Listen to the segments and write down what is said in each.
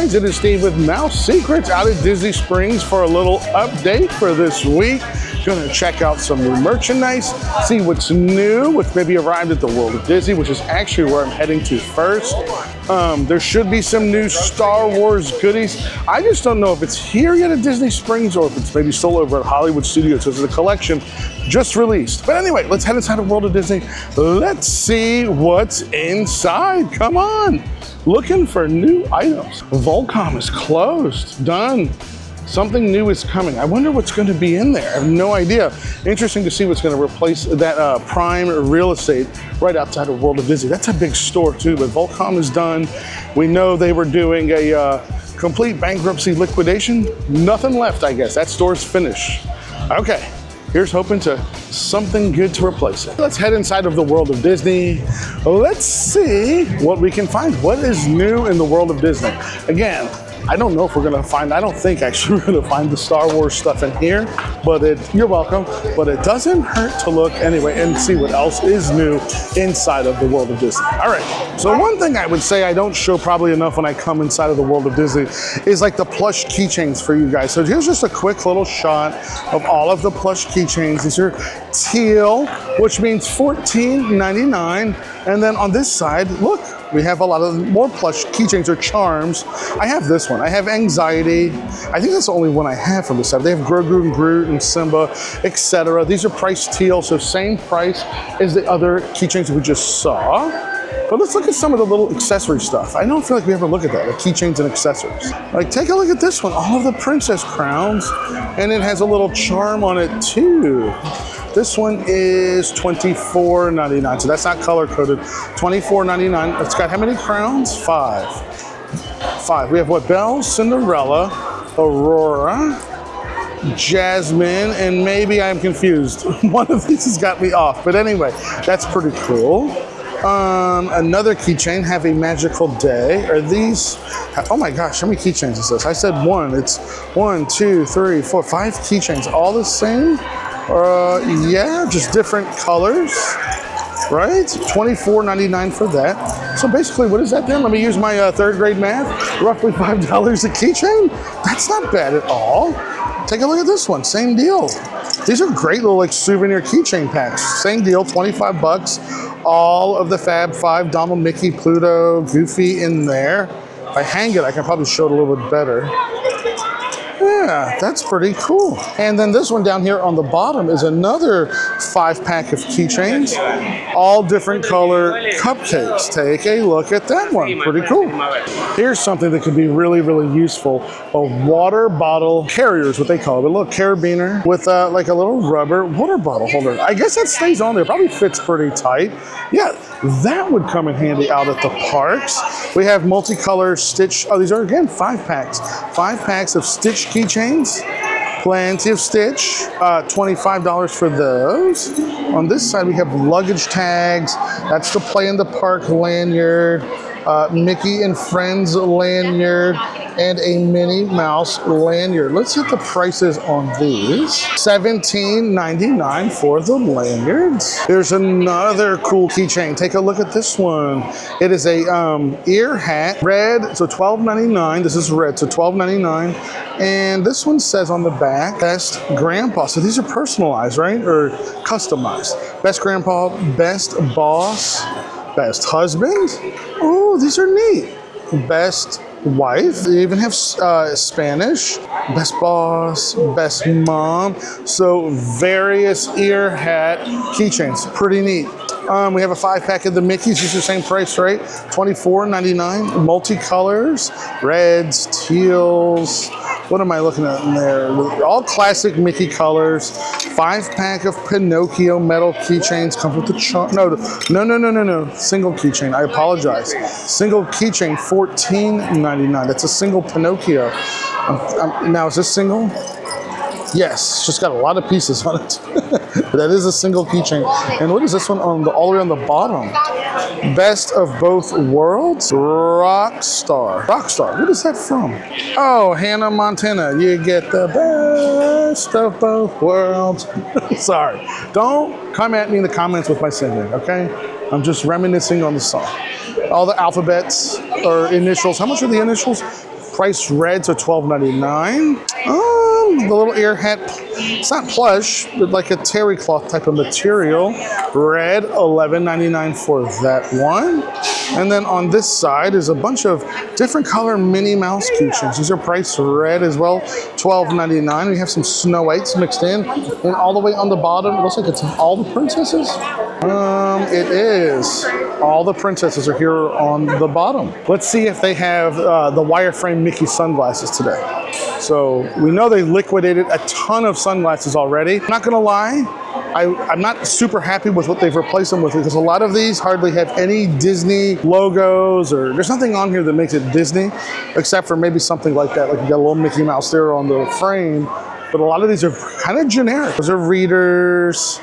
guys, it is Steve with Mouse Secrets out at Disney Springs for a little update for this week. Gonna check out some new merchandise, see what's new, which maybe arrived at the World of Disney, which is actually where I'm heading to first. There should be some new Star Wars goodies. I just don't know if it's here yet at Disney Springs or if it's maybe still over at Hollywood Studios. This is a collection just released. But anyway, let's head inside the World of Disney. Let's see what's inside. Come on. Looking for new items. Volcom is closed, done. Something new is coming. I wonder what's going to be in there. I have no idea. Interesting to see what's going to replace that prime real estate right outside of World of Disney. That's a big store too, but Volcom is done. We know they were doing a complete bankruptcy liquidation. Nothing left, I guess. That store's finished. Okay. Here's hoping to something good to replace it. Let's head inside of the World of Disney. Let's see what we can find. What is new in the World of Disney? Again, I don't know if we're gonna find, I don't think actually we're gonna find the Star Wars stuff in here, but you're welcome. But it doesn't hurt to look anyway and see what else is new inside of the World of Disney. All right, so one thing I would say I don't show probably enough when I come inside of the World of Disney is like the plush keychains for you guys. So here's just a quick little shot of all of the plush keychains. These are teal, which means $14.99. And then on this side, look, we have a lot of more plush keychains or charms. I have this one. I have Anxiety. I think that's the only one I have from this side. They have Grogu and Groot and Simba, etc. These are priced teal, so same price as the other keychains we just saw. But let's look at some of the little accessory stuff. I don't feel like we ever look at that, like keychains and accessories. Like, take a look at this one, all of the princess crowns, and it has a little charm on it too. This one is $24.99, so that's not color coded. $24.99. It's got how many crowns? Five. We have what? Belle, Cinderella, Aurora, Jasmine, and maybe I'm confused. One of these has got me off, but anyway, that's pretty cool. Another keychain, Have a Magical Day. Are these, oh my gosh, how many keychains is this? I said one. It's 1, 2, 3, 4, 5 keychains, all the same. Yeah, just different colors, right? $24.99 for that. So basically, what is that then? Let me use my third grade math. Roughly $5 a keychain. That's not bad at all. Take a look at this one, same deal. These are great little like souvenir keychain packs. Same deal, 25 bucks. All of the Fab Five, Donald, Mickey, Pluto, Goofy in there. If I hang it, I can probably show it a little bit better. Yeah, that's pretty cool. And then this one down here on the bottom is another 5-pack of keychains, all different color cupcakes. Take a look at that one, pretty cool. Here's something that could be really, really useful. A water bottle carrier is what they call it. A little carabiner with like a little rubber water bottle holder. I guess that stays on there, probably fits pretty tight. Yeah, that would come in handy out at the parks. We have multicolor Stitch, oh, these are again 5 packs. 5 packs of Stitch keychains, plenty of Stitch, $25 for those. On this side we have luggage tags, that's the Play in the Park lanyard, Mickey and Friends lanyard, and a Minnie Mouse lanyard. Let's hit the prices on these. $17.99 for the lanyards. There's another cool keychain. Take a look at this one. It is a ear hat, red, so $12.99. This is red, so $12.99. And this one says on the back, Best Grandpa. So these are personalized, right? Or customized. Best Grandpa, Best Boss, Best Husband. Oh, these are neat. Best Wife. They even have Spanish. Best Boss, Best Mom. So various ear hat keychains. Pretty neat. We have a 5-pack of the Mickeys. These are the same price, right? $24.99. Multicolors, reds, teals. What am I looking at in there? All classic Mickey colors. 5-pack of Pinocchio metal keychains. Comes with the charm. No. Single keychain. I apologize. Single keychain, $14.99. That's a single Pinocchio. Now, is this single? Yes, it's just got a lot of pieces on it. But that is a single keychain. And what is this one on all the way on the bottom? Best of Both Worlds, Rockstar. Rockstar, what is that from? Oh, Hannah Montana. You get the best of both worlds. Sorry, don't come at me in the comments with my singing, okay? I'm just reminiscing on the song. All the alphabets or initials. How much are the initials? Price red, so $12.99. The little ear hat, it's not plush, but like a terry cloth type of material. Red, $11.99 for that one. And then on this side is a bunch of different color Minnie Mouse keychains. These are priced red as well, $12.99. We have some Snow Whites mixed in. And all the way on the bottom, it looks like it's all the princesses. It is. All the princesses are here on the bottom. Let's see if they have the wireframe Mickey sunglasses today. So we know they liquidated a ton of sunglasses already. I'm not gonna lie, I'm not super happy with what they've replaced them with because a lot of these hardly have any Disney logos or there's nothing on here that makes it Disney except for maybe something like that. Like you got a little Mickey Mouse there on the frame, but a lot of these are kind of generic. Those are readers.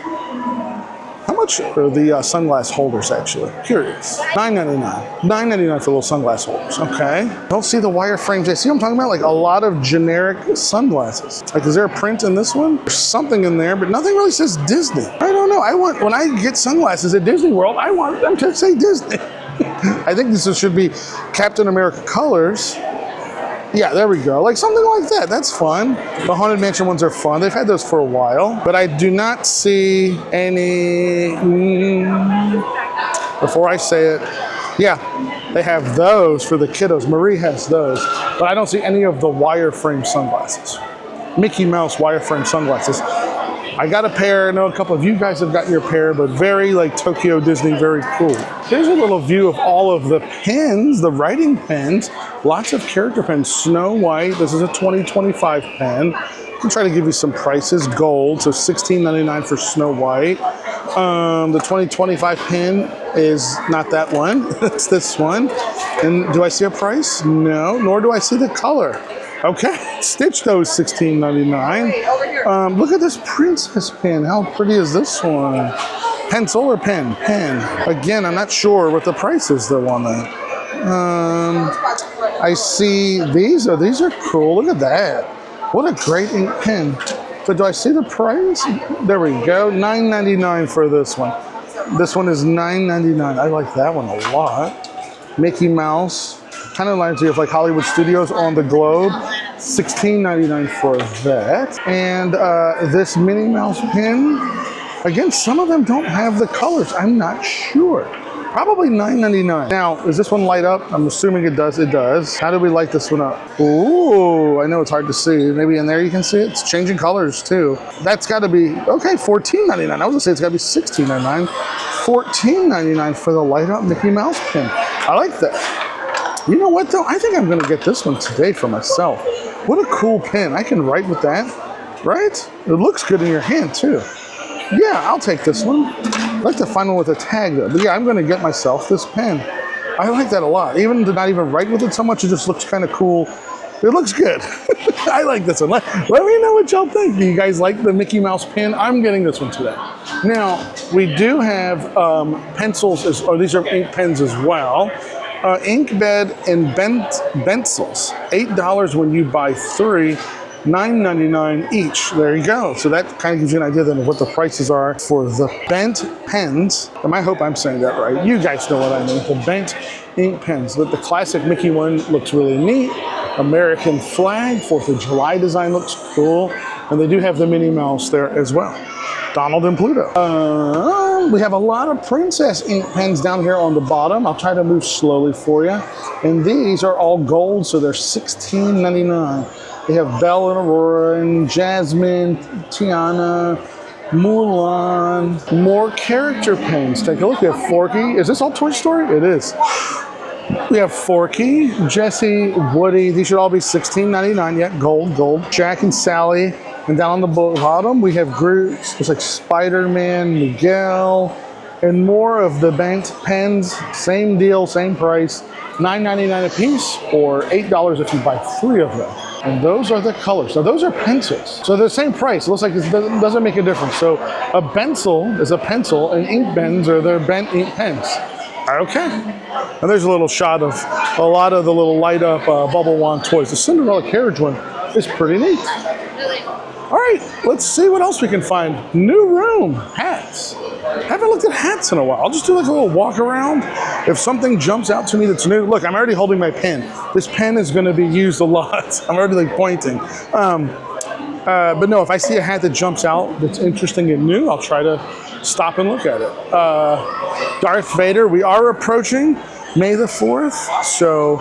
How much are the sunglass holders actually? Curious. $9.99. $9.99 for little sunglass holders. Okay. Don't see the wireframes. See what I'm talking about? Like a lot of generic sunglasses. Like, is there a print in this one? There's something in there, but nothing really says Disney. I don't know. When I get sunglasses at Disney World, I want them to say Disney. I think this should be Captain America colors. Yeah, there we go. Like something like that. That's fun. The Haunted Mansion ones are fun. They've had those for a while, but I do not see any. Before I say it, yeah, they have those for the kiddos. Marie has those, but I don't see any of the wireframe sunglasses. Mickey Mouse wireframe sunglasses. I got a pair. I know a couple of you guys have gotten your pair, but very like Tokyo Disney, very cool. Here's a little view of all of the pens, the writing pens. Lots of character pens. Snow White, this is a 2025 pen. I can try to give you some prices. Gold, so $16.99 for Snow White. The 2025 pen is not that one, it's this one. And do I see a price? No, nor do I see the color. Okay, Stitch though is $16.99. Look at this princess pen. How pretty is this one? Pencil or pen? Pen. Again, I'm not sure what the price is though on that. I see these. Oh, these are cool. Look at that. What a great ink pen. But do I see the price? There we go. $9.99 for this one. This one is $9.99. I like that one a lot. Mickey Mouse. Kind of reminds me of like Hollywood Studios on the globe. $16.99 for that. And this Minnie Mouse pen, again, some of them don't have the colors. I'm not sure. Probably $9.99. Now, does this one light up? I'm assuming it does. It does. How do we light this one up? Ooh, I know it's hard to see. Maybe in there you can see it. It's changing colors too. That's got to be, okay, $14.99. I was gonna say it's got to be $16.99. $14.99 for the light up Mickey Mouse pen. I like that. You know what though? I think I'm gonna get this one today for myself. What a cool pen. I can write with that, right? It looks good in your hand too. Yeah, I'll take this one. I'd like to find one with a tag though. But yeah, I'm gonna get myself this pen. I like that a lot. Even to not even write with it so much, it just looks kind of cool. It looks good. I like this one. Let me know what y'all think. Do you guys like the Mickey Mouse pen? I'm getting this one today. Now, we do have pencils, or these are ink pens as well. Ink bed and pencils, $8 when you buy 3, $9.99 each. There you go. So that kind of gives you an idea then of what the prices are for the bent pens. And I hope I'm saying that right. You guys know what I mean. The bent ink pens. But the classic Mickey one looks really neat. American flag, 4th of July design looks cool. And they do have the Minnie Mouse there as well. Donald and Pluto. We have a lot of princess ink pens down here on the bottom. I'll try to move slowly for you. And these are all gold, so they're $16.99. They have Belle and Aurora and Jasmine, Tiana, Mulan. More character pens. Take a look. We have Forky. Is this all Toy Story? It is. We have Forky, Jessie, Woody. These should all be $16.99. Yeah, gold. Jack and Sally. And down on the bottom, we have groups. It's like Spider-Man, Miguel, and more of the banked pens. Same deal, same price. $9.99 a piece, or $8 if you buy 3 of them. And those are the colors. So those are pencils. So they're the same price. It looks like it doesn't make a difference. So a pencil is a pencil, and ink pens are their bent ink pens. Okay. And there's a little shot of a lot of the little light up bubble wand toys. The Cinderella carriage one is pretty neat. All right, let's see what else we can find. New room, hats. I haven't looked at hats in a while. I'll just do like a little walk around. If something jumps out to me that's new, look, I'm already holding my pen. This pen is gonna be used a lot. I'm already like pointing. But no, if I see a hat that jumps out that's interesting and new, I'll try to stop and look at it. Darth Vader, we are approaching May the 4th, so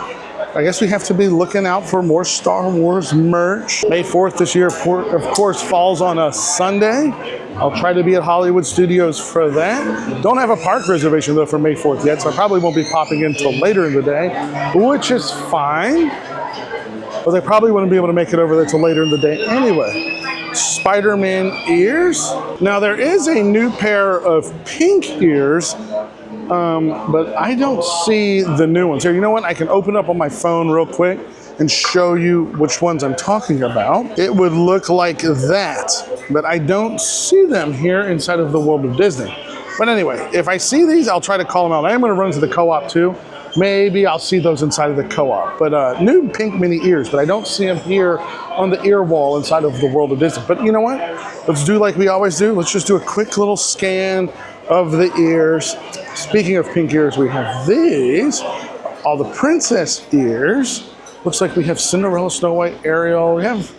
I guess we have to be looking out for more Star Wars merch. May 4th this year, of course, falls on a Sunday. I'll try to be at Hollywood Studios for that. Don't have a park reservation though for May 4th yet, so I probably won't be popping in until later in the day, which is fine. But they probably wouldn't be able to make it over there till later in the day anyway. Spider-Man ears. Now there is a new pair of pink ears, but I don't see the new ones. Here, you know what? I can open up on my phone real quick and show you which ones I'm talking about. It would look like that, but I don't see them here inside of the World of Disney. But anyway, if I see these, I'll try to call them out. I am gonna run to the co-op too. Maybe I'll see those inside of the co-op. But new pink mini ears, but I don't see them here on the ear wall inside of the World of Disney. But you know what? Let's do like we always do. Let's just do a quick little scan of the ears. Speaking of pink ears, we have these, all the princess ears. Looks like we have Cinderella, Snow White, Ariel. We have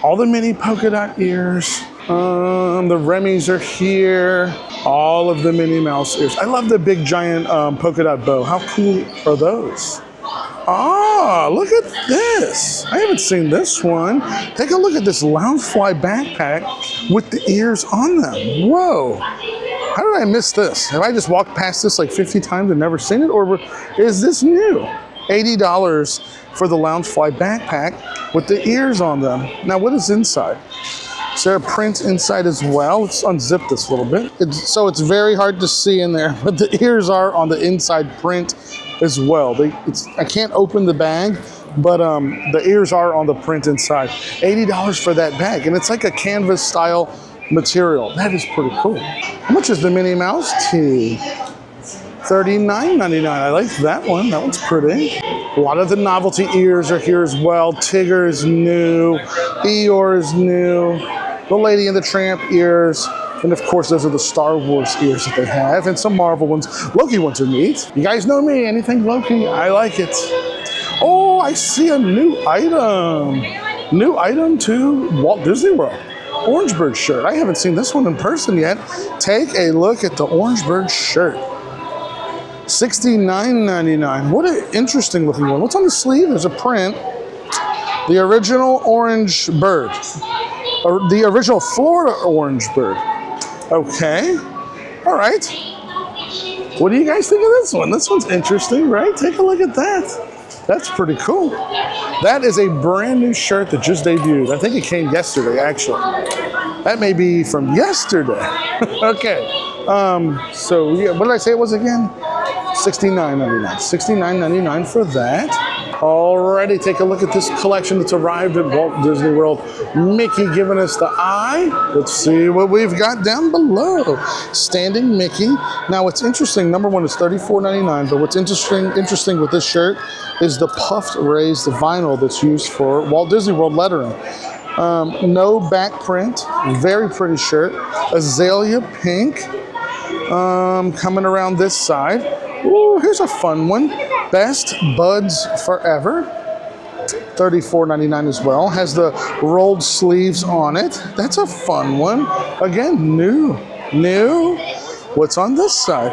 all the mini polka dot ears. The Remy's are here. All of the Minnie Mouse ears. I love the big giant polka dot bow. How cool are those? Ah, look at this. I haven't seen this one. Take a look at this Loungefly backpack with the ears on them. Whoa. How did I miss this? Have I just walked past this like 50 times and never seen it? Or is this new? $80 for the Loungefly backpack with the ears on them. Now, what is inside? Is there a print inside as well? Let's unzip this a little bit. So it's very hard to see in there, but the ears are on the inside print as well. I can't open the bag, but the ears are on the print inside. $80 for that bag, and it's like a canvas style material. That is pretty cool. How much is the Minnie Mouse tee? $39.99. I like that one. That one's pretty. A lot of the novelty ears are here as well. Tigger is new. Eeyore is new. The Lady and the Tramp ears. And of course, those are the Star Wars ears that they have. And some Marvel ones. Loki ones are neat. You guys know me. Anything Loki, I like it. Oh, I see a new item. New item to Walt Disney World. Orangebird shirt. I haven't seen this one in person yet. Take a look at the Orangebird shirt. $69.99. What an interesting looking one. What's on the sleeve? There's a print. The original orange bird. Or the original Florida orange bird. Okay. All right. What do you guys think of this one? This one's interesting, right? Take a look at that. That's pretty cool. That is a brand new shirt that just debuted. I think it came yesterday, actually. That may be from yesterday. Okay. So yeah, what did I say it was again? $69.99. $69.99 for that. Alrighty, take a look at this collection that's arrived at Walt Disney World. Mickey giving us the eye. Let's see what we've got down below. Standing Mickey. Now what's interesting, number one is $34.99, but what's interesting with this shirt is the puffed raised vinyl that's used for Walt Disney World lettering. No back print, very pretty shirt. Azalea pink. Coming around this side. Ooh, here's a fun one. Best Buds Forever. $34.99 as well. Has the rolled sleeves on it. That's a fun one. Again, new. What's on this side?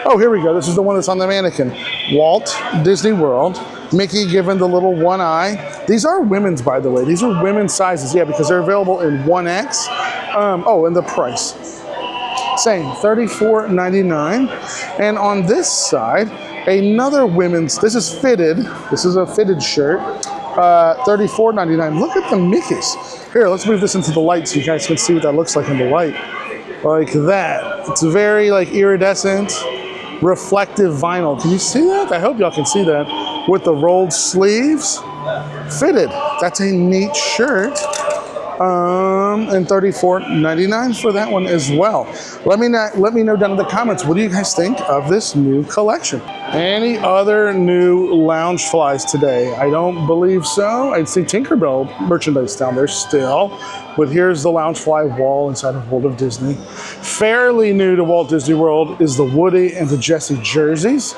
Oh, here we go. This is the one that's on the mannequin. Walt Disney World. Mickey given the little one eye. These are women's, by the way. These are women's sizes. Yeah, because they're available in 1X. Oh, and the price. Same, $34.99. And on this side, another women's, this is fitted. This is a fitted shirt. $34.99. Look at the Mickeys. Here, let's move this into the light so you guys can see what that looks like in the light. Like that. It's very like iridescent, reflective vinyl. Can you see that? I hope y'all can see that. With the rolled sleeves. Fitted. That's a neat shirt. And $34.99 for that one as well. Let me know down in the comments, what do you guys think of this new collection? Any other new lounge flies today? I don't believe so. I see Tinkerbell merchandise down there still, but here's the lounge fly wall inside of World of Disney. Fairly new to Walt Disney World is the Woody and the Jessie jerseys.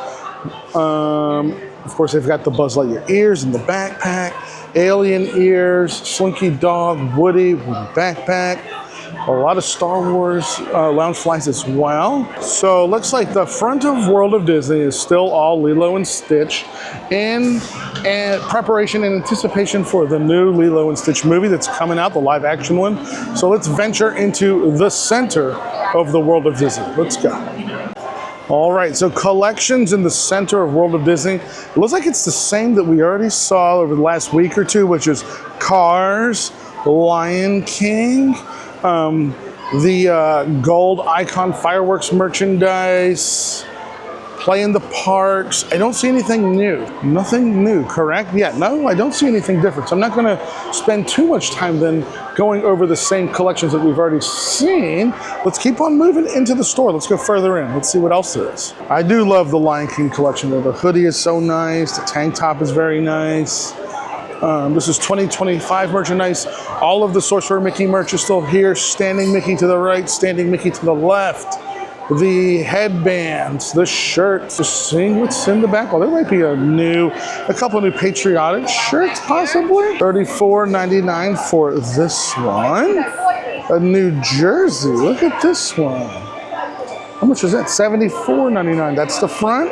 Of course, they've got the Buzz Lightyear ears in the backpack, alien ears, Slinky Dog, Woody with a backpack, a lot of Star Wars lounge flies as well. So looks like the front of World of Disney is still all Lilo and Stitch in preparation and anticipation for the new Lilo and Stitch movie that's coming out, the live action one. So let's venture into the center of the World of Disney. Let's go. All right, so collections in the center of World of Disney. It looks like it's the same that we already saw over the last week or two, which is Cars, Lion King, the gold icon fireworks merchandise, Play in the Parks. I don't see anything new. Nothing new, correct? Yeah, no, I don't see anything different. So I'm not gonna spend too much time then going over the same collections that we've already seen. Let's keep on moving into the store. Let's go further in. Let's see what else there is. I do love the Lion King collection though. The hoodie is so nice. The tank top is very nice. This is 2025 merchandise. All of the Sorcerer Mickey merch is still here. Standing Mickey to the right, standing Mickey to the left. The headbands, the shirts, just seeing what's in the back. Well, there might be a couple new Patriotic shirts possibly. $34.99 for this one. A new jersey, look at this one. How much is that? $74.99. That's the front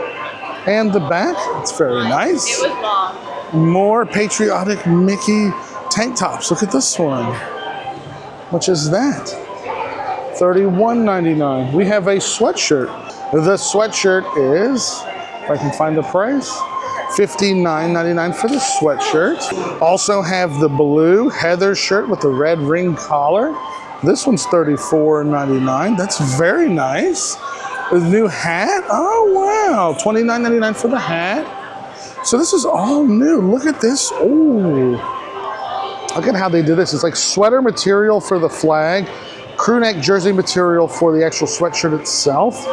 and the back. It's very nice. It was long. More Patriotic Mickey tank tops. Look at this one. How much is that? $31.99. We have a sweatshirt. The sweatshirt is, if I can find the price, $59.99 for the sweatshirt. Also have the blue heather shirt with the red ring collar. This one's $34.99. That's very nice. The new hat, oh wow, $29.99 for the hat. So this is all new. Look at this. Ooh. Look at how they did this. It's like sweater material for the flag, crew neck jersey material for the actual sweatshirt itself.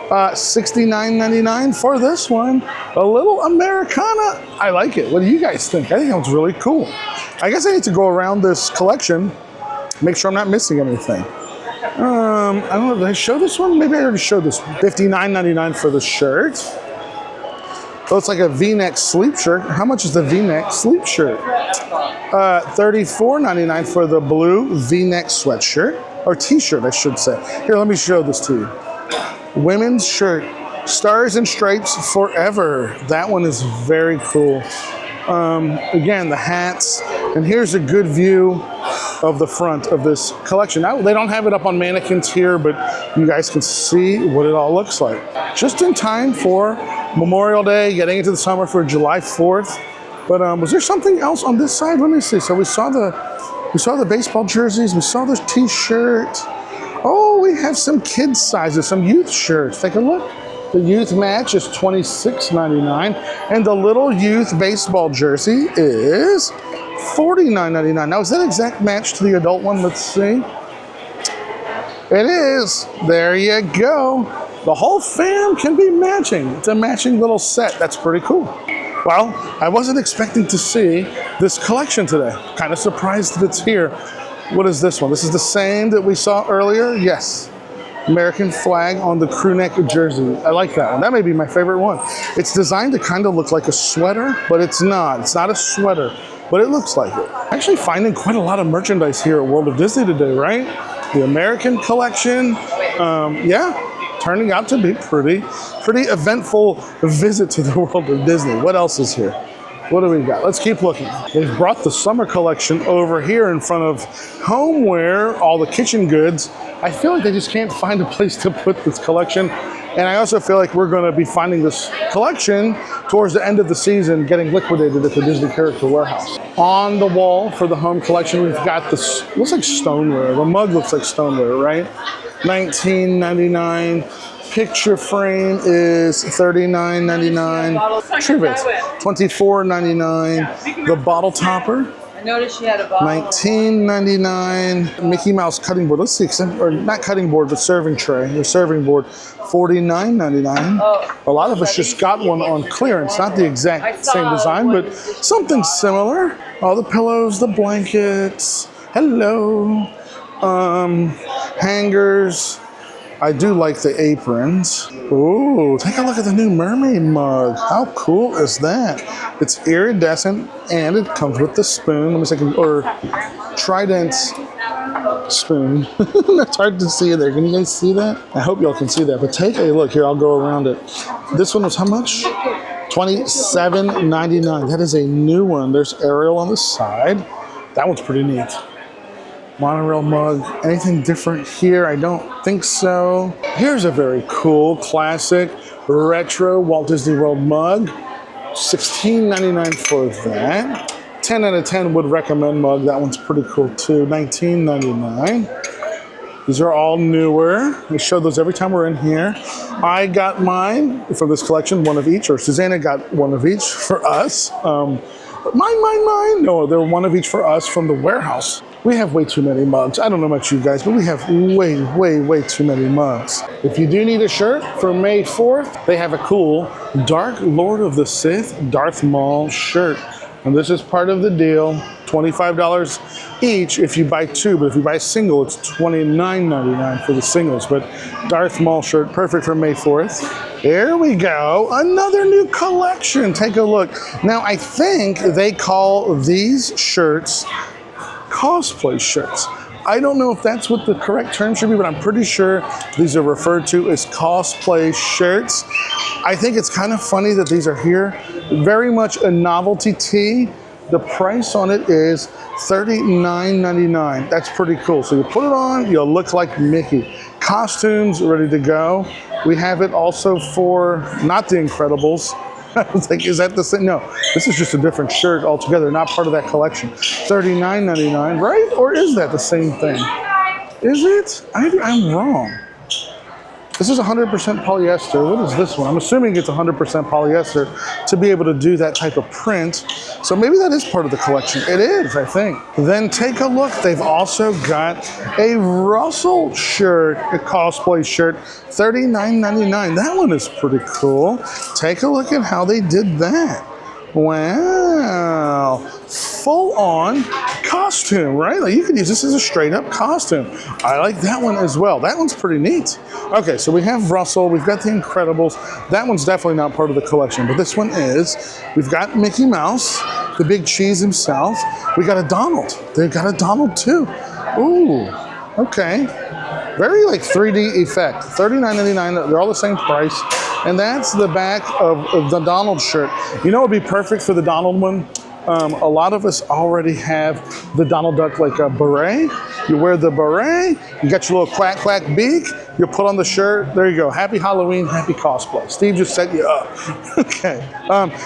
$69.99 for this one. A little Americana. I like it. What do you guys think? I think that was really cool. I guess I need to go around this collection, make sure I'm not missing anything. I don't know, did I show this one? Maybe I already showed this one. $59.99 for the shirt. So it's like a V-neck sleep shirt. How much is the V-neck sleep shirt? $34.99 for the blue V-neck sweatshirt, or t-shirt I should say. Here, let me show this to you. Women's shirt, Stars and Stripes Forever. That one is very cool. Again, the hats, and here's a good view of the front of this collection. Now, they don't have it up on mannequins here, but you guys can see what it all looks like. Just in time for Memorial Day, getting into the summer for July 4th. But was there something else on this side? Let me see. So we saw the baseball jerseys, we saw the t-shirt. Oh, we have some kids sizes, some youth shirts. Take a look. The youth match is $26.99, and the little youth baseball jersey is $49.99. Now, is that exact match to the adult one? Let's see. It is. There you go. The whole fam can be matching. It's a matching little set. That's pretty cool. Well, I wasn't expecting to see this collection today. Kind of surprised that it's here. What is this one? This is the same that we saw earlier? Yes. American flag on the crew neck jersey. I like that one. That may be my favorite one. It's designed to kind of look like a sweater, but it's not. It's not a sweater, but it looks like it. Actually finding quite a lot of merchandise here at World of Disney today, right? The American collection, yeah. Turning out to be pretty eventful visit to the World of Disney. What else is here? What do we got? Let's keep looking. They've brought the summer collection over here in front of Homeware, all the kitchen goods. I feel like they just can't find a place to put this collection. And I also feel like we're gonna be finding this collection towards the end of the season, getting liquidated at the Disney Character Warehouse. On the wall for the home collection, we've got this, looks like stoneware. The mug looks like stoneware, right? $19.99. Picture frame is $39.99. Trivet, $24.99. The bottle topper I noticed she had a bottle. $19.99. Mickey Mouse cutting board. Let's see, or not cutting board, but serving tray. Or serving board. $49.99. Oh, a lot of us just got one on clearance. Not the exact same design, but something similar. All the pillows, the blankets. Hello. Hangers. I do like the aprons. Ooh, take a look at the new mermaid mug. How cool is that? It's iridescent and it comes with the spoon. Let me see, or trident spoon. It's hard to see there. Can you guys see that? I hope y'all can see that, but take a look here. I'll go around it. This one was how much? $27.99. That is a new one. There's Ariel on the side. That one's pretty neat. Monorail mug. Anything different here? I don't think so. Here's a very cool, classic, retro Walt Disney World mug. $16.99 for that. 10 out of 10 would recommend mug. That one's pretty cool too. $19.99. These are all newer. We show those every time we're in here. I got mine from this collection, one of each, or Susanna got one of each for us. Mine. No, they're one of each for us from the warehouse. We have way too many mugs. I don't know about you guys, but we have way too many mugs. If you do need a shirt for May 4th, they have a cool Dark Lord of the Sith Darth Maul shirt. And this is part of the deal. $25 each if you buy two, but if you buy a single, it's $29.99 for the singles. But Darth Maul shirt, perfect for May 4th. There we go, another new collection. Take a look. Now, I think they call these shirts cosplay shirts. I don't know if that's what the correct term should be, but I'm pretty sure these are referred to as cosplay shirts. I think it's kind of funny that these are here. Very much a novelty tee. The price on it is $39.99. That's pretty cool. So you put it on, you'll look like Mickey. Costumes ready to go. We have it also for, not the Incredibles. I was like, is that the same? No, this is just a different shirt altogether, not part of that collection. $39.99, right? Or is that the same thing? Is it? I'm wrong. This is 100% polyester. What is this one? I'm assuming it's 100% polyester to be able to do that type of print. So maybe that is part of the collection. It is, I think. Then take a look. They've also got a Russell shirt, a cosplay shirt, $39.99. That one is pretty cool. Take a look at how they did that. Wow. Full on costume, right? Like you could use this as a straight up costume. I like that one as well. That one's pretty neat. Okay, so we have Russell, we've got the Incredibles. That one's definitely not part of the collection, but this one is. We've got Mickey Mouse, the big cheese himself. We got a Donald. They've got a Donald too. Ooh, okay. Very like 3D effect. $39.99, they're all the same price. And that's the back of the Donald shirt. You know what would be perfect for the Donald one? A lot of us already have the Donald Duck like a beret. You wear the beret, you got your little quack quack beak, you put on the shirt, there you go. Happy Halloween, happy cosplay. Steve just set you up. Okay.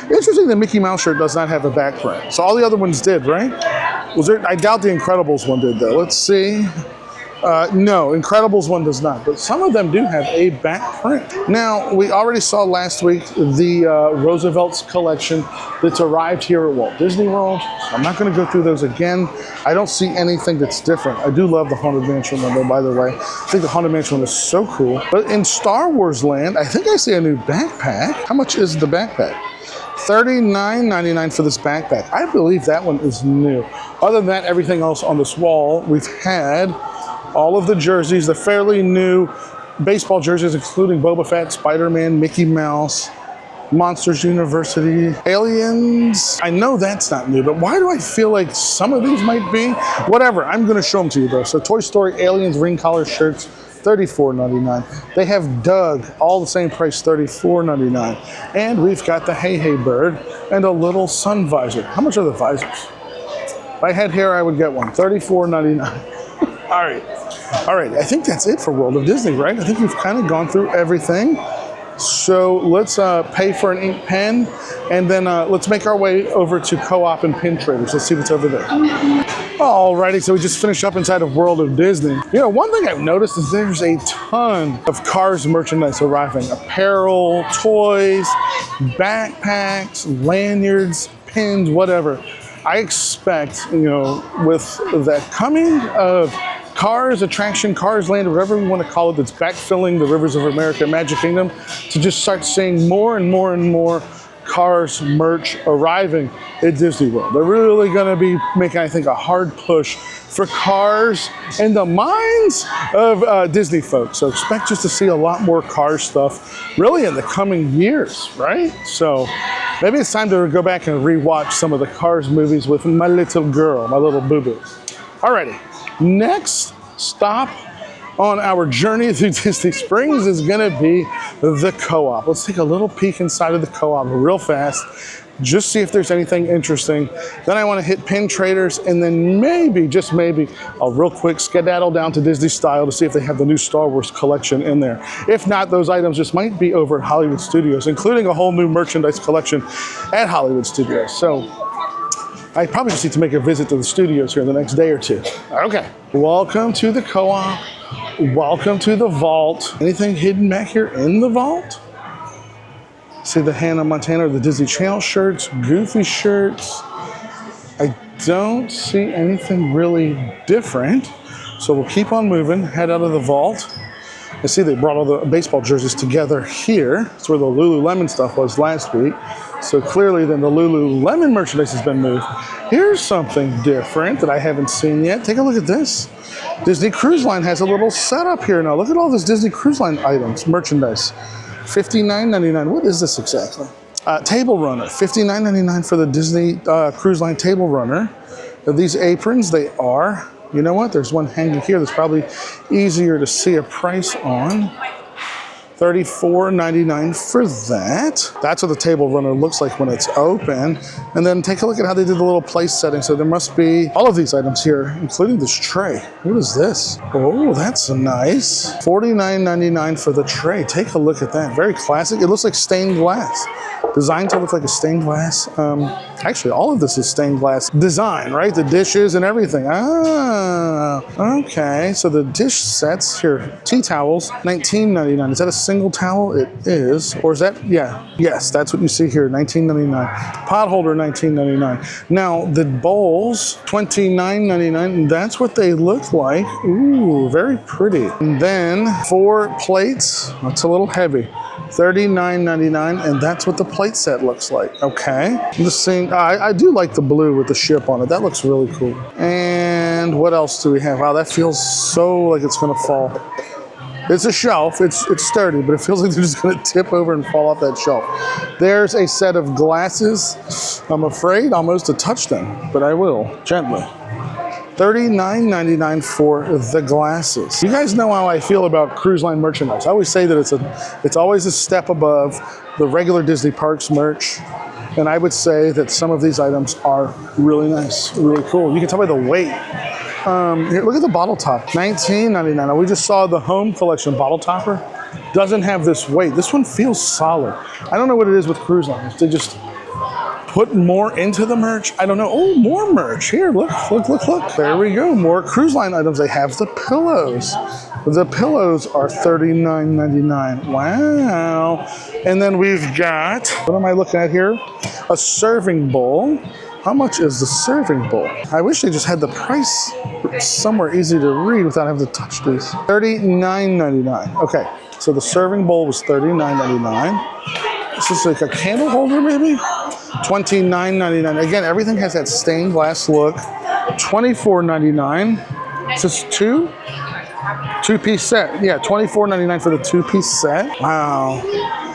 Interesting the Mickey Mouse shirt does not have a back print. So all the other ones did, right? Was there? I doubt the Incredibles one did though. Let's see. No, Incredibles one does not, but some of them do have a back print. Now, we already saw last week the Roosevelt's collection that's arrived here at Walt Disney World. So I'm not going to go through those again. I don't see anything that's different. I do love the Haunted Mansion one, though, by the way. I think the Haunted Mansion one is so cool. But in Star Wars land, I think I see a new backpack. How much is the backpack? $39.99 for this backpack. I believe that one is new. Other than that, everything else on this wall, we've had all of the jerseys, the fairly new baseball jerseys, including Boba Fett, Spider-Man, Mickey Mouse, Monsters University, Aliens. I know that's not new, but why do I feel like some of these might be? Whatever, I'm gonna show them to you though. So Toy Story, Aliens, ring collar shirts, $34.99. They have Doug, all the same price, $34.99. And we've got the Hey Hey Bird and a little sun visor. How much are the visors? If I had hair, I would get one, $34.99. All right, I think that's it for World of Disney, right? I think we've kind of gone through everything. So let's pay for an ink pen, and then let's make our way over to Co-op and Pin Traders. Let's see what's over there. Alrighty, so we just finished up inside of World of Disney. You know, one thing I've noticed is there's a ton of Cars merchandise arriving. Apparel, toys, backpacks, lanyards, pins, whatever. I expect, you know, with the coming of Cars Attraction, Cars Land, whatever we want to call it, that's backfilling the Rivers of America Magic Kingdom, to just start seeing more and more and more Cars merch arriving at Disney World. They're really going to be making, I think, a hard push for Cars in the minds of Disney folks. So expect just to see a lot more Cars stuff really in the coming years, right? So maybe it's time to go back and rewatch some of the Cars movies with my little girl, my little boo-boo. Alrighty, next stop on our journey through Disney Springs is gonna be the co-op. Let's take a little peek inside of the co-op real fast, just see if there's anything interesting. Then I wanna hit Pin Traders, and then maybe, just maybe, I'll real quick skedaddle down to Disney Style to see if they have the new Star Wars collection in there. If not, those items just might be over at Hollywood Studios, including a whole new merchandise collection at Hollywood Studios. So I probably just need to make a visit to the studios here in the next day or two. Okay, welcome to the co-op. Welcome to the vault. Anything hidden back here in the vault? See the Hannah Montana or the Disney Channel shirts, Goofy shirts. I don't see anything really different. So we'll keep on moving, head out of the vault. I see they brought all the baseball jerseys together here. That's where the Lululemon stuff was last week. So clearly then the Lululemon merchandise has been moved. Here's something different that I haven't seen yet. Take a look at this. Disney Cruise Line has a little setup here now. Look at all this Disney Cruise Line items, merchandise. $59.99. What is this exactly? Table runner, $59.99 for the Disney Cruise Line table runner. These aprons, they are, you know what? There's one hanging here that's probably easier to see a price on. $34.99 for that. That's what the table runner looks like when it's open. And then take a look at how they did the little place setting. So there must be all of these items here, including this tray. What is this? Oh, that's nice. $49.99 for the tray. Take a look at that. Very classic. It looks like stained glass. Designed to look like a stained glass. Actually, all of this is stained glass design, right? The dishes and everything. Ah, okay. So the dish sets here, tea towels, $19.99. Is that a single towel? It is. Or is that, yeah. Yes, that's what you see here, $19.99. Pot holder, $19.99. Now, the bowls, $29.99. That's what they look like. Ooh, very pretty. And then 4 plates. That's a little heavy. $39.99, and that's what the plate set looks like. Okay, I'm just seeing, I do like the blue with the ship on it. That looks really cool. And what else do we have? Wow, that feels so like it's gonna fall. It's a shelf, it's sturdy, but it feels like they're just gonna tip over and fall off that shelf. There's a set of glasses. I'm afraid almost to touch them, but I will, gently. $39.99 for the glasses. You guys know how I feel about cruise line merchandise. I always say that it's always a step above the regular Disney Parks merch. And I would say that some of these items are really nice, really cool. You can tell by the weight. Here, look at the bottle top, $19.99. Now, we just saw the home collection bottle topper. Doesn't have this weight. This one feels solid. I don't know what it is with cruise lines. They just put more into the merch. I don't know. Oh, more merch. Here, look. There we go. More cruise line items. They have the pillows. The pillows are $39.99. Wow. And then we've got, what am I looking at here? A serving bowl. How much is the serving bowl? I wish they just had the price somewhere easy to read without having to touch these. $39.99. Okay, so the serving bowl was $39.99. This is like a candle holder maybe? $29.99. Again, everything has that stained glass look. $24.99. Is this two-piece set? Yeah, $24.99 for the 2-piece set. Wow.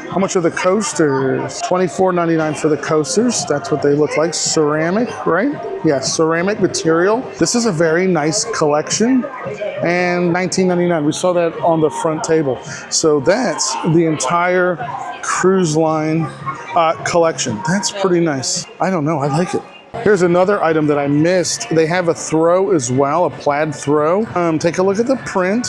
How much are the coasters? $24.99 for the coasters. That's what they look like. Ceramic, right? Yeah, ceramic material. This is a very nice collection. And $19.99. We saw that on the front table. So that's the entire cruise line collection. That's pretty nice. I don't know. I like it. Here's another item that I missed. They have a throw as well, a plaid throw. Take a look at the print.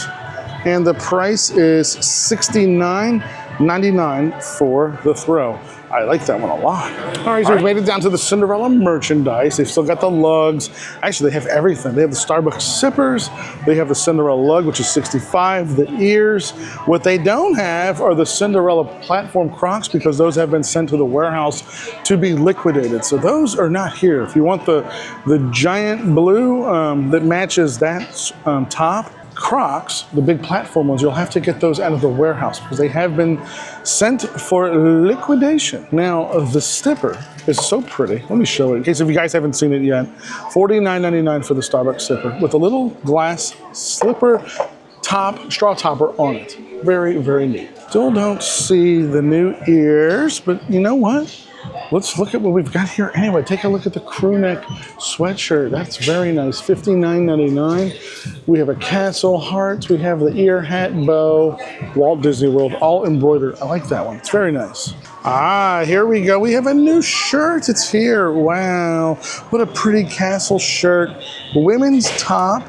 And the price is $69.99 for the throw. I like that one a lot. All right, so we've made it down to the Cinderella merchandise. They've still got the lugs. Actually, they have everything. They have the Starbucks sippers. They have the Cinderella lug, which is $65, the ears. What they don't have are the Cinderella platform Crocs because those have been sent to the warehouse to be liquidated. So those are not here. If you want the giant blue that matches that top, Crocs, the big platform ones, you'll have to get those out of the warehouse because they have been sent for liquidation. Now, the stipper is so pretty. Let me show it in case if you guys haven't seen it yet. $49.99 for the Starbucks stipper with a little glass slipper top, straw topper on it. Very, very neat. Still don't see the new ears, but you know what? Let's look at what we've got here. Anyway, take a look at the crew neck sweatshirt. That's very nice, $59.99. We have a castle heart. We have the ear hat bow, Walt Disney World, all embroidered. I like that one. It's very nice. Ah, here we go. We have a new shirt. It's here. Wow. What a pretty castle shirt. Women's top.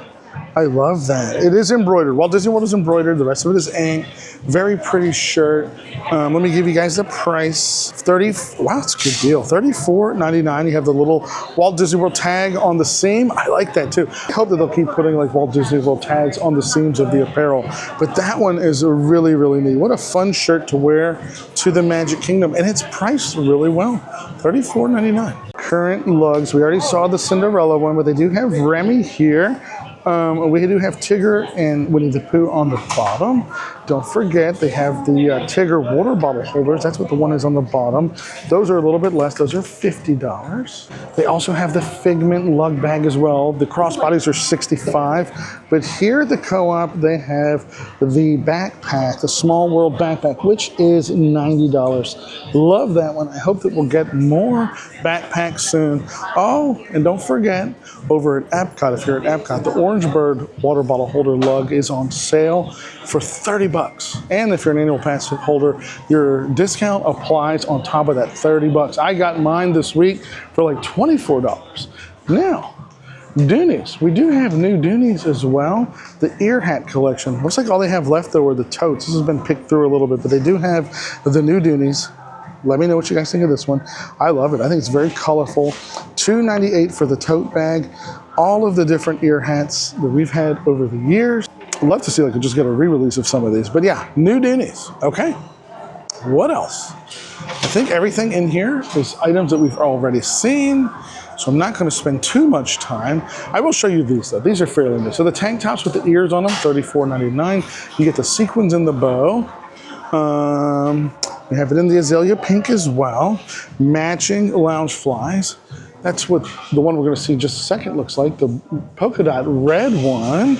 I love that. It is embroidered. Walt Disney World is embroidered. The rest of it is ink. Very pretty shirt. Let me give you guys the price. Wow, it's a good deal. $34.99. You have the little Walt Disney World tag on the seam. I like that too. I hope that they'll keep putting like Walt Disney World tags on the seams of the apparel. But that one is really, really neat. What a fun shirt to wear to the Magic Kingdom. And it's priced really well. $34.99. Current lugs. We already saw the Cinderella one, but they do have Remy here. We do have Tigger and Winnie the Pooh on the bottom. Don't forget, they have the Tigger water bottle holders. That's what the one is on the bottom. Those are a little bit less. Those are $50. They also have the Figment lug bag as well. The crossbodies are $65. But here at the co-op, they have the backpack, the Small World backpack, which is $90. Love that one. I hope that we'll get more backpacks soon. Oh, and don't forget, over at Epcot, if you're at Epcot, the Orange Bird water bottle holder lug is on sale for $30. And if you're an annual pass holder, your discount applies on top of that $30. I got mine this week for like $24. Now, Doonies. We do have new Doonies as well. The ear hat collection. Looks like all they have left though are the totes. This has been picked through a little bit, but they do have the new Doonies. Let me know what you guys think of this one. I love it. I think it's very colorful. $2.98 for the tote bag. All of the different ear hats that we've had over the years. I'd love to see if I could just get a re-release of some of these. But yeah, new Doonies. Okay. What else? I think everything in here is items that we've already seen. So I'm not going to spend too much time. I will show you these though. These are fairly new. So the tank tops with the ears on them, $34.99. You get the sequins in the bow. We have it in the azalea pink as well. Matching lounge flies. That's what the one we're going to see in just a second looks like. The polka dot red one.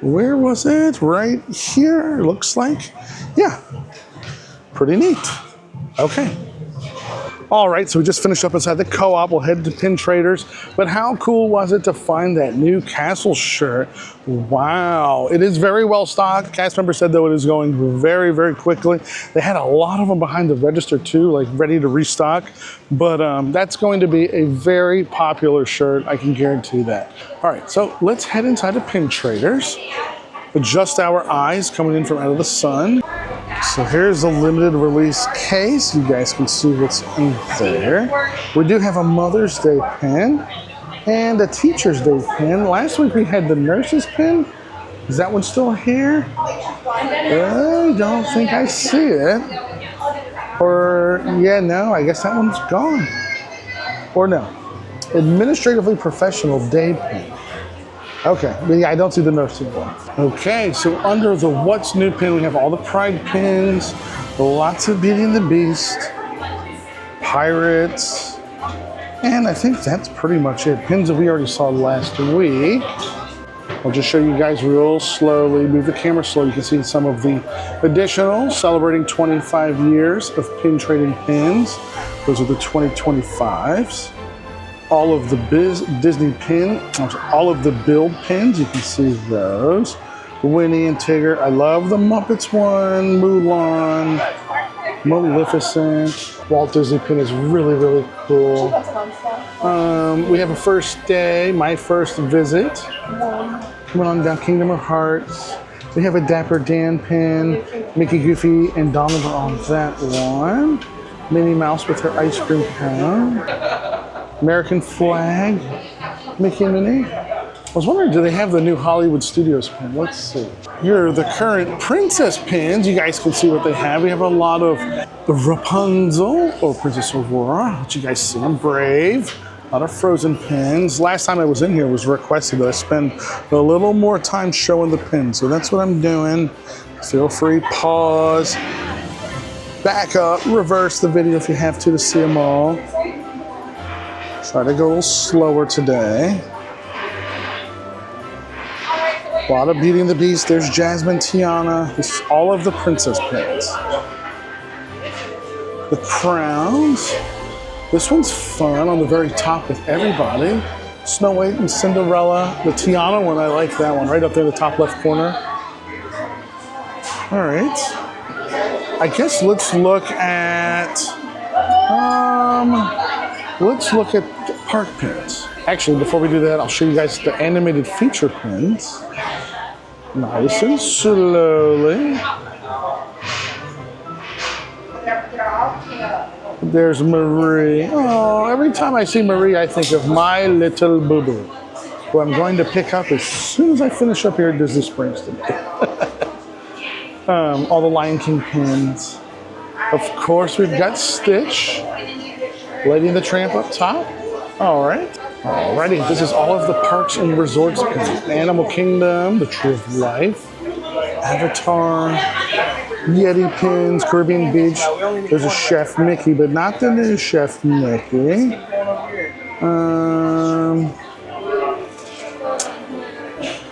Where was it? Right here, looks like. Yeah, pretty neat. Okay. All right, so we just finished up inside the co-op. We'll head to Pin Traders. But how cool was it to find that new Castle shirt? Wow, it is very well stocked. Cast member said, though, it is going very, very quickly. They had a lot of them behind the register, too, like ready to restock. But that's going to be a very popular shirt. I can guarantee that. All right, so let's head inside the Pin Traders. Adjust our eyes coming in from out of the sun. So here's a limited release case. You guys can see what's in there. We do have a Mother's Day pin and a Teacher's Day pin. Last week we had the nurse's pin. Is that one still here? I don't think I see it. Or, yeah, no, I guess that one's gone. Or no. Administratively Professional Day pin. Okay, but yeah, I don't see the nursing one. Okay, so under the What's New pin, we have all the Pride pins, lots of Beauty and the Beast, Pirates, and I think that's pretty much it. Pins that we already saw last week. I'll just show you guys real slowly, move the camera slow. You can see some of the additional, celebrating 25 years of pin trading pins. Those are the 2025s. All of the Disney pin, all of the build pins, you can see those. Winnie and Tigger. I love the Muppets one, Mulan, Maleficent. Walt Disney pin is really, really cool. We have a First Day, My First Visit. Coming on down, Kingdom of Hearts. We have a Dapper Dan pin, Mickey, Goofy, and Donald on that one. Minnie Mouse with her ice cream cone. American flag, Mickey and Minnie. I was wondering, do they have the new Hollywood Studios pin? Let's see. Here are the current princess pins. You guys can see what they have. We have a lot of the Rapunzel or Princess Aurora, which you guys see. I'm Brave. A lot of Frozen pins. Last time I was in here was requested that I spend a little more time showing the pins. So that's what I'm doing. Feel free, pause, back up, reverse the video if you have to see them all. Try to go a little slower today. A lot of Beauty and the Beast. There's Jasmine, Tiana. This is all of the princess pins. The crowns. This one's fun on the very top with everybody. Snow White and Cinderella. The Tiana one, I like that one. Right up there in the top left corner. All right. I guess let's look at park pins. Actually, before we do that, I'll show you guys the animated feature pins. Nice and slowly. There's Marie. Oh, every time I see Marie, I think of my little boo-boo, who I'm going to pick up as soon as I finish up here at Disney Springs today. All the Lion King pins. Of course, we've got Stitch. Lady and the Tramp up top. All right. Alrighty, this is all of the Parks and Resorts pins. Animal Kingdom, The Tree of Life, Avatar, Yeti pins, Caribbean Beach. There's a Chef Mickey, but not the new Chef Mickey.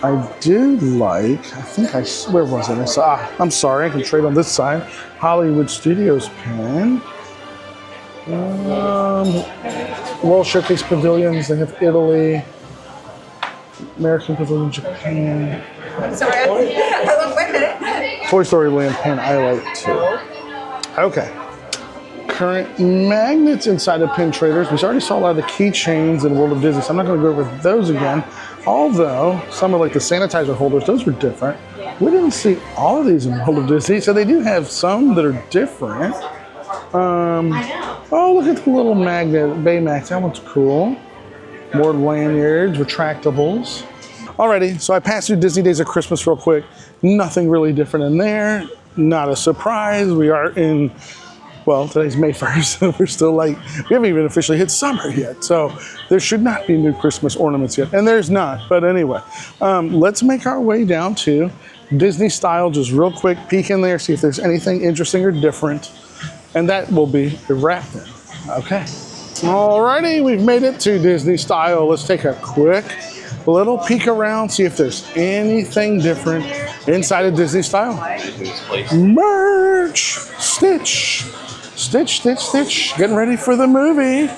I do like, where was it? I saw, I'm sorry, I can trade on this side. Hollywood Studios pin. World Showcase Pavilions, they have Italy, American Pavilion, Japan. Sorry, wait a minute. Toy Story Land pin I like too. Okay. Current magnets inside of Pin Traders. We already saw a lot of the keychains in World of Disney, so I'm not going to go over those again. Although, some are like the sanitizer holders, those were different. We didn't see all of these in World of Disney, so they do have some that are different. Oh, look at the little magnet, Baymax, that one's cool. More lanyards, retractables. Alrighty, so I passed through Disney Days of Christmas real quick. Nothing really different in there. Not a surprise. We are in, well, today's May 1st. We're still like, we haven't even officially hit summer yet. So there should not be new Christmas ornaments yet. And there's not, but anyway. Let's make our way down to Disney Style, just real quick, peek in there, see if there's anything interesting or different. And that will be a wrap then. Okay. Alrighty, we've made it to Disney Style. Let's take a quick little peek around, see if there's anything different inside of Disney Style. Merch! Stitch! Stitch, Stitch, Stitch. Getting ready for the movie.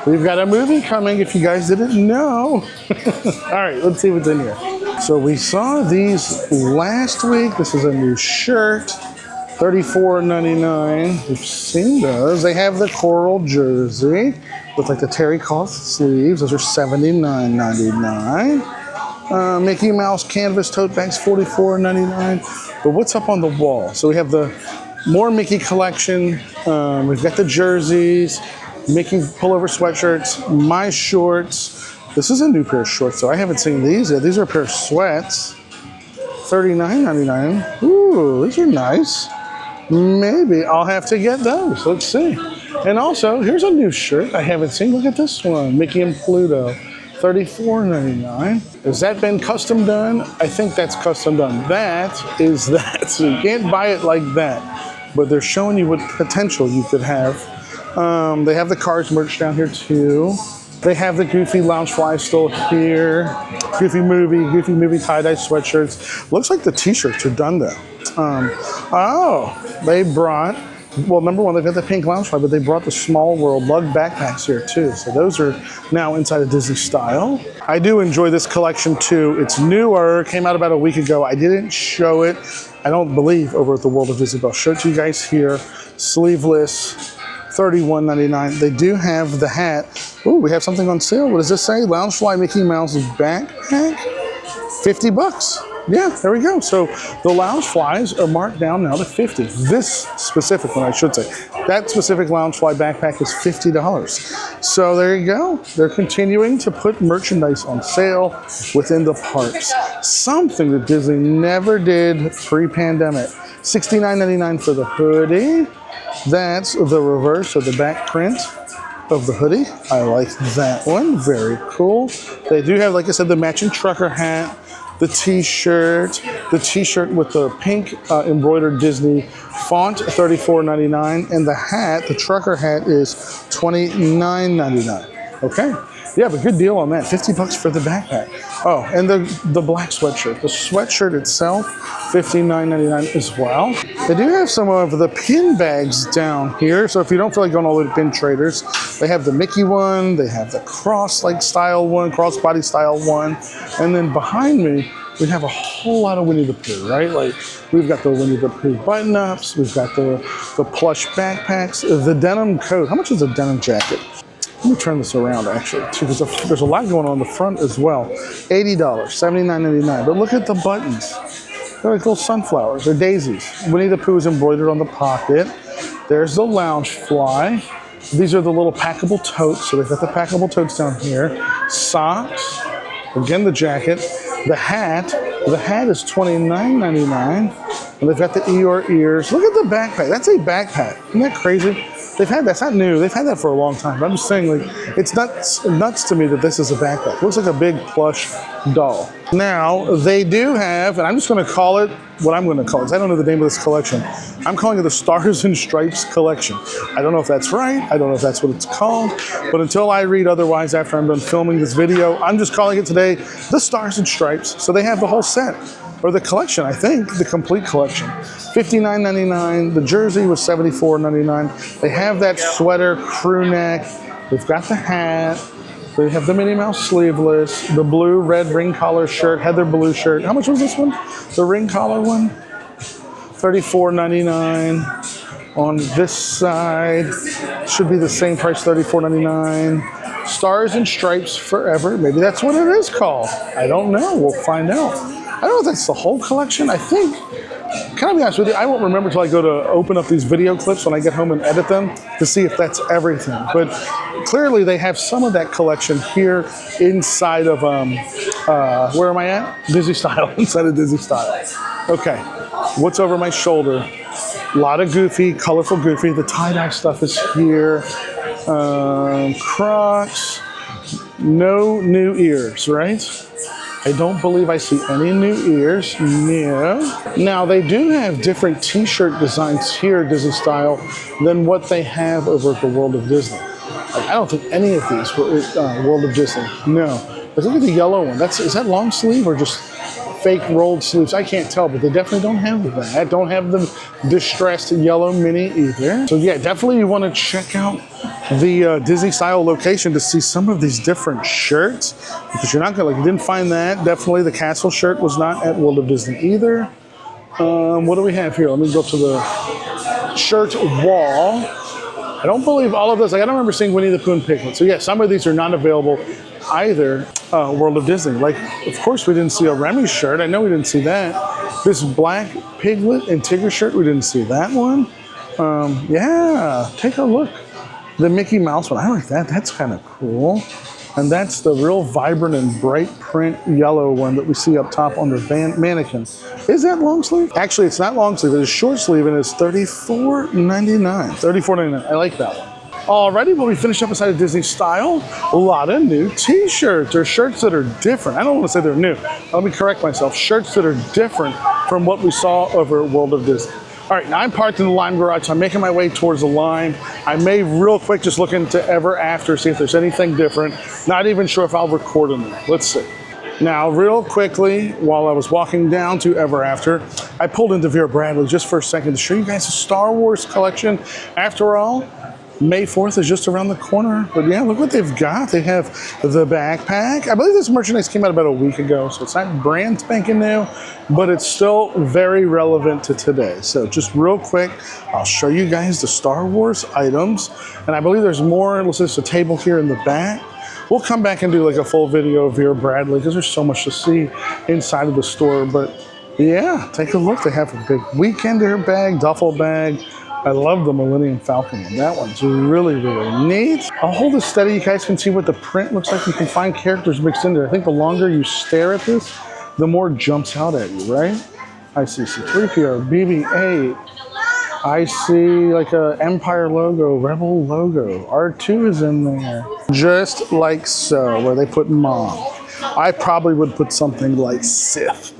We've got a movie coming if you guys didn't know. Alright, let's see what's in here. So we saw these last week. This is a new shirt. $34.99. We've seen those. They have the coral jersey with like the terry cloth sleeves. Those are $79.99. Mickey Mouse canvas tote bags, $44.99. But what's up on the wall? So we have the more Mickey collection. We've got the jerseys, Mickey pullover sweatshirts, my shorts. This is a new pair of shorts, so I haven't seen these yet. These are a pair of sweats. $39.99. Ooh, these are nice. Maybe I'll have to get those. Let's see. And also, here's a new shirt I haven't seen. Look at this one, Mickey and Pluto, $34.99. Has that been custom done? I think that's custom done. That is that. So you can't buy it like that, but they're showing you what potential you could have. They have the Cars merch down here too. They have the Goofy Loungefly still here. Goofy Movie tie-dye sweatshirts. Looks like the t-shirts are done though. Oh, they brought, well, number one, they've got the pink Loungefly, but they brought the Small World lug backpacks here too. So those are now inside of Disney Style. I do enjoy this collection too. It's newer, came out about a week ago. I didn't show it, I don't believe, over at the World of Disney, but I'll show it to you guys here. Sleeveless, $31.99. They do have the hat. Oh, we have something on sale. What does this say? Loungefly Mickey Mouse's backpack, $50. Yeah, there we go. So the Loungeflies are marked down now to $50. This specific one, I should say. That specific Loungefly backpack is $50. So there you go. They're continuing to put merchandise on sale within the parks. Something that Disney never did pre-pandemic. $69.99 for the hoodie. That's the reverse of the back print of the hoodie. I like that one. Very cool. They do have, like I said, the matching trucker hat, the t-shirt with the pink embroidered Disney font, $34.99, and the hat, the trucker hat, is $29.99. Okay, yeah, but good deal on that. $50 for the backpack. Oh, and the black sweatshirt. The sweatshirt itself, $59.99 as well. They do have some of the pin bags down here, so if you don't feel like going all the way to Pin Traders, they have the Mickey one, they have the cross-like style one, crossbody style one, and then behind me, we have a whole lot of Winnie the Pooh, right? Like, we've got the Winnie the Pooh button-ups, we've got the plush backpacks, the denim coat. How much is a denim jacket? Let me turn this around, actually, too, because there's a lot going on the front as well. $80, $79.99. But look at the buttons. They're like little sunflowers. They're daisies. Winnie the Pooh is embroidered on the pocket. There's the Loungefly. These are the little packable totes. So they've got the packable totes down here. Socks. Again, the jacket. The hat. The hat is $29.99. And they've got the Eeyore ears. Look at the backpack. That's a backpack. Isn't that crazy? They've had that's not new. They've had that for a long time. But I'm just saying, like, it's nuts to me that this is a backpack. It looks like a big plush doll. Now they do have, and I'm just going to call it what I'm going to call it. I don't know the name of this collection. I'm calling it the Stars and Stripes collection. I don't know if that's right. I don't know if that's what it's called. But until I read otherwise after I'm done filming this video, I'm just calling it today the Stars and Stripes. So they have the whole set. Or the collection, I think, the complete collection. $59.99. The jersey was $74.99. They have that sweater, crew neck. They've got the hat. They have the Minnie Mouse sleeveless, the blue, red ring collar shirt, heather blue shirt. How much was this one? The ring collar one? $34.99. On this side, should be the same price, $34.99. Stars and Stripes Forever. Maybe that's what it is called. I don't know. We'll find out. I don't know if that's the whole collection. I think, can I be honest with you, I won't remember until I go to open up these video clips when I get home and edit them to see if that's everything. But clearly they have some of that collection here inside of, where am I at? Disney Style, inside of Disney Style. Okay, what's over my shoulder? A lot of Goofy, colorful Goofy. The tie-dye stuff is here. Crocs, no new ears, right? I don't believe I see any new ears. No. Now, they do have different t-shirt designs here, Disney Style, than what they have over at the World of Disney. Like, I don't think any of these were World of Disney. No. But look at the yellow one. Is that long sleeve or just fake rolled sleeves? I can't tell, but they definitely don't have that. Don't have the distressed yellow mini either. So yeah, definitely you want to check out the Disney Style location to see some of these different shirts, because you're not gonna, like, you didn't find that. Definitely the castle shirt was not at World of Disney either. What do we have here? Let me go to the shirt wall. I don't believe all of those. Like, I don't remember seeing Winnie the Pooh and Piglet. So yeah, some of these are not available either World of Disney. Like, of course we didn't see a Remy shirt. I know we didn't see that. This black Piglet and Tigger shirt, we didn't see that one. Yeah, take a look. The Mickey Mouse one, I like that. That's kind of cool. And that's the real vibrant and bright print yellow one that we see up top on the mannequin. Is that long sleeve? Actually, it's not long sleeve. It is short sleeve, and it's $34.99. $34.99. I like that one. Alrighty, well, we finished up inside of Disney Style. A lot of new t-shirts, or shirts that are different. I don't want to say they're new. Let me correct myself. Shirts that are different from what we saw over at World of Disney. All right, now I'm parked in the Lime Garage, so I'm making my way towards the Lime. I may real quick just look into Ever After, see if there's anything different. Not even sure if I'll record in there. Let's see. Now, real quickly, while I was walking down to Ever After, I pulled into Vera Bradley just for a second to show you guys a Star Wars collection. After all, May 4th is just around the corner. But yeah, look what they've got. They have the backpack. I believe this merchandise came out about a week ago, so it's not brand spanking new, but it's still very relevant to today. So just real quick, I'll show you guys the Star Wars items. And I believe there's more. Listen, there's a table here in the back. We'll come back and do like a full video of Vera Bradley because there's so much to see inside of the store. But yeah, take a look. They have a big weekender bag, duffel bag. I love the Millennium Falcon one. That one's really, really neat. I'll hold it steady. You guys can see what the print looks like. You can find characters mixed in there. I think the longer you stare at this, the more it jumps out at you, right? I see C-3PO, BB-8. I see like a Empire logo, Rebel logo. R2 is in there. Just like so, where they put Mom. I probably would put something like Sith.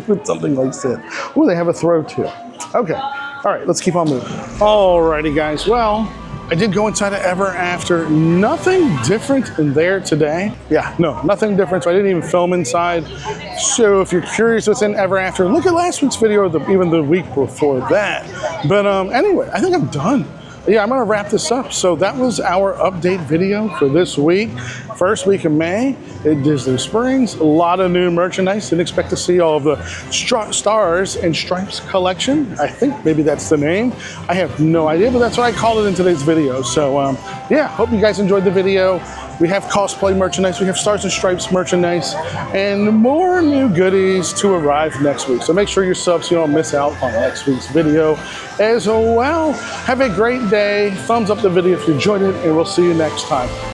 Put something like Sith. Oh, they have a throw too. Okay. All right, let's keep on moving. Alrighty, guys. Well, I did go inside of Ever After. Nothing different in there today. Yeah, no, nothing different. So I didn't even film inside. So if you're curious what's in Ever After, look at last week's video, or even the week before that. But anyway, I think I'm done. Yeah, I'm gonna wrap this up. So that was our update video for this week. First week of May at Disney Springs. A lot of new merchandise. Didn't expect to see all of the Stars and Stripes collection. I think maybe that's the name. I have no idea, but that's what I called it in today's video. So yeah, hope you guys enjoyed the video. We have cosplay merchandise, we have Stars and Stripes merchandise, and more new goodies to arrive next week. So make sure you're subbed so you don't miss out on next week's video as well. Have a great day. Thumbs up the video if you enjoyed it, and we'll see you next time.